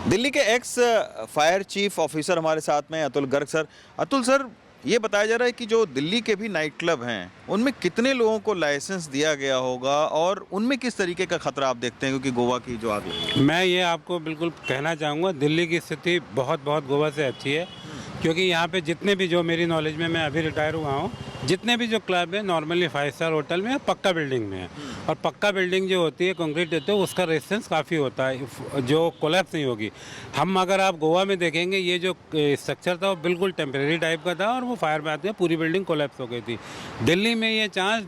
दिल्ली के x fire chief officer हमारे साथ में हैं, अतुल गर्ग सर। अतुल सर, ये बताया जा रहा है कि जो दिल्ली के भी नाइट क्लब हैं उनमें कितने लोगों को लाइसेंस दिया गया होगा और उनमें किस तरीके का खतरा आप देखते हैं, क्योंकि गोवा की जो आग लगी। मैं ये आपको बिल्कुल कहना चाहूँगा, दिल्ली की स्थिति बहुत बहुत गोवा से अच्छी है, क्योंकि यहाँ पे जितने भी, जो मेरी नॉलेज में, मैं अभी रिटायर हुआ हूँ, जितने भी जो क्लब है नॉर्मली 5 स्टार होटल में पक्का बिल्डिंग में है। और पक्का बिल्डिंग जो होती है, कंक्रीट होती है, उसका रेजिस्टेंस काफ़ी होता है, जो कोलैप्स नहीं होगी। हम अगर आप गोवा में देखेंगे, ये जो स्ट्रक्चर था वो बिल्कुल टेम्परेरी टाइप का था और वो फायर में आते हैं पूरी बिल्डिंग कोलैप्स हो गई थी। दिल्ली में ये चांस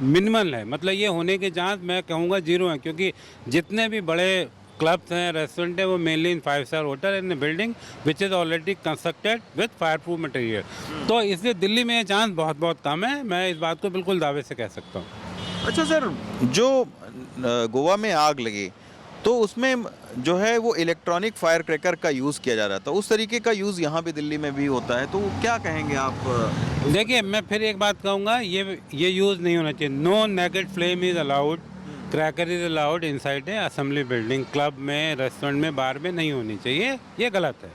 मिनिमल है, मतलब ये होने के चांस मैं कहूँगा 0 है, क्योंकि जितने भी बड़े क्लब्स हैं, रेस्टोरेंट है, वो mainly in 5 star hotel in building which is already constructed with fire proof material. तो इसलिए दिल्ली में ये चांस बहुत बहुत कम है, मैं इस बात को बिल्कुल दावे से कह सकता हूँ। अच्छा सर, जो गोवा में आग लगी तो उसमें जो है वो इलेक्ट्रॉनिक फायर क्रैकर का यूज़ किया जा रहा था, उस तरीके का यूज़ यहाँ भी दिल्ली में भी होता है, तो क्या कहेंगे आप? देखिए, मैं फिर एक बात कहूँगा, ये यूज़ नहीं होना चाहिए। No naked flame is allowed, cracker is allowed inside a assembly building. Club में, रेस्टोरेंट में, बार में नहीं होनी चाहिए, ये गलत है,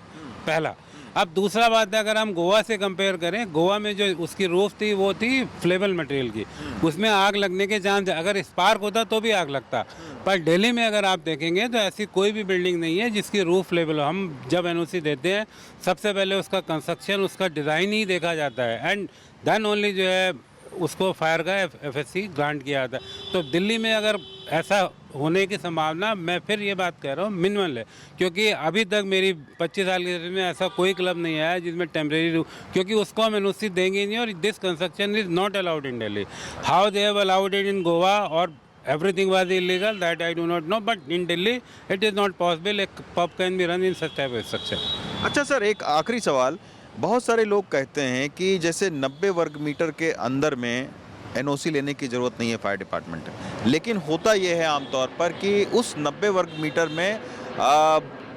पहला। अब दूसरा बात है, अगर हम गोवा से कंपेयर करें, गोवा में जो उसकी रूफ थी वो थी फ्लेबल मटेरियल की, उसमें आग लगने के चांस, अगर स्पार्क होता तो भी आग लगता। पर दिल्ली में अगर आप देखेंगे तो ऐसी कोई भी बिल्डिंग नहीं है जिसकी रूफ फ्लेबल हो। हम जब एनओसी देते हैं, सबसे पहले उसका कंस्ट्रक्शन, उसका डिज़ाइन ही देखा जाता है, एंड देन ओनली जो है उसको फायर का एफएससी ग्रांट किया जाता है। तो दिल्ली में अगर ऐसा होने की संभावना, मैं फिर ये बात कह रहा हूँ, मिनिमल है, क्योंकि अभी तक मेरी 25 साल की सर्विस में ऐसा कोई क्लब नहीं आया जिसमें टेम्परेरी, क्योंकि उसको हम एनओसी देंगे ही नहीं, और this construction is not allowed in Delhi. How they have allowed it in Goa और everything was illegal, that I do not know, but in Delhi it is not possible a pub can be run in such type of structure. अच्छा sir, एक आखिरी सवाल। बहुत सारे लोग कहते हैं कि जैसे 90 वर्ग मीटर के अंदर में एनओसी लेने की ज़रूरत नहीं है फायर डिपार्टमेंट, लेकिन होता यह है आमतौर पर कि उस 90 वर्ग मीटर में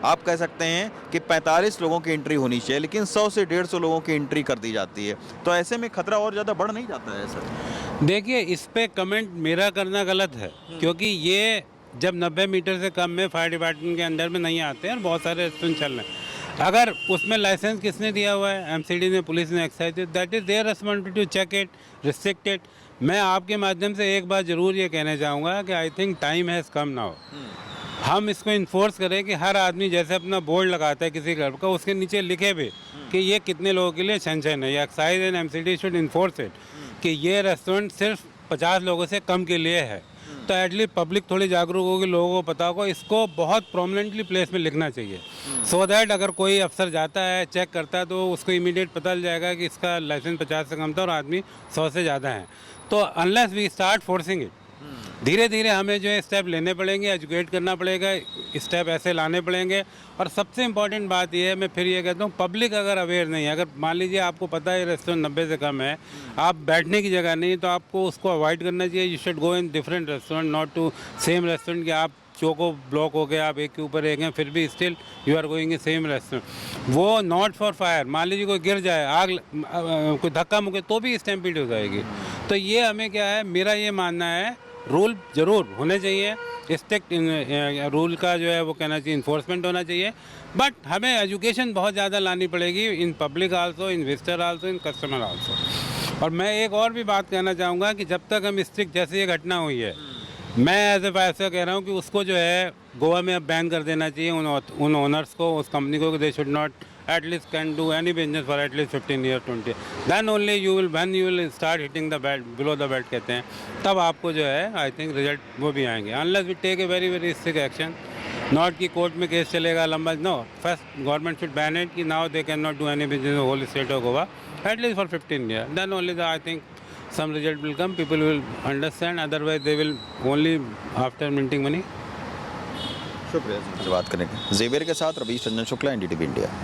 आप कह सकते हैं कि 45 लोगों की एंट्री होनी चाहिए, लेकिन 100 से 150 लोगों की एंट्री कर दी जाती है। तो ऐसे में खतरा और ज़्यादा बढ़ नहीं जाता है सर? देखिए, इस पे कमेंट मेरा करना गलत है, क्योंकि ये जब 90 मीटर से कम में फायर डिपार्टमेंट के अंदर में नहीं आते हैं, और बहुत सारे रेस्टोरेंट चल रहे हैं। अगर उसमें लाइसेंस किसने दिया हुआ है, एमसीडी ने, पुलिस ने, excise, that is their responsibility to check it, restrict it. मैं आपके माध्यम से एक बात ज़रूर ये कहना चाहूँगा कि I think time has come now. हम इसको इन्फोर्स करें कि हर आदमी जैसे अपना बोर्ड लगाता है किसी क्लब का, उसके नीचे लिखे भी कि ये कितने लोगों के लिए सैंक्शन है, या excise and MCD should enforce it कि ये रेस्टोरेंट सिर्फ 50 लोगों से कम के लिए है। तो एटलीस्ट पब्लिक थोड़ी जागरूक होगी, लोगों को पता होगा, इसको बहुत प्रोमिनेंटली प्लेस में लिखना चाहिए, सो दैट अगर कोई अफसर जाता है, चेक करता है, तो उसको इमीडिएट पता चल जाएगा कि इसका लाइसेंस 50 से कम था और आदमी 100 से ज़्यादा है। तो unless we start forcing it, धीरे धीरे हमें जो है स्टेप लेने पड़ेंगे, एजुकेट करना पड़ेगा, स्टेप ऐसे लाने पड़ेंगे। और सबसे इम्पॉर्टेंट बात यह है, मैं फिर ये कहता हूँ, पब्लिक अगर अवेयर नहीं है, अगर मान लीजिए आपको पता है रेस्टोरेंट 90 से कम है, आप बैठने की जगह नहीं है, तो आपको उसको अवॉइड करना चाहिए। You should go in different restaurant, not to same restaurant कि आप चौको ब्लॉक हो गए, आप एक के ऊपर एक हैं, फिर भी still you are going a same restaurant. वो नॉट फॉर फायर, मान लीजिए कोई गिर जाए, आग कोई धक्का मुके, तो भी स्टैम्पीड हो जाएगी। तो ये हमें क्या है, मेरा ये मानना है, रूल जरूर होने चाहिए, स्ट्रिक्ट रूल का जो है वो कहना चाहिए इन्फोर्समेंट होना चाहिए, बट हमें एजुकेशन बहुत ज़्यादा लानी पड़ेगी in public also, in visitor also, in customer also. और मैं एक और भी बात कहना चाहूँगा कि जब तक हम स्ट्रिक्ट, जैसे ये घटना हुई है, मैं एज ए ऐसा कह रहा हूँ कि उसको जो है गोवा में अब बैन कर देना चाहिए उन ओनर्स को, उस कंपनी को, कि they should not at least can do any business for at least 15 years, 20. Then only you will start hitting the belt, below the belt कहते हैं, तब आपको जो है आई थिंक रिजल्ट वो भी आएंगे। Unless we take a very very strict action, not कि कोर्ट में केस चलेगा लंबा, no, first government should ban it कि now they cannot do any business in the whole state of Goa at least for 15 years. Then only I think some result will come, people will understand, otherwise they will only after minting money. शुक्रिया sir, बात करने के। Xavier के साथ Ravish Ranjan Shukla, NDTV India.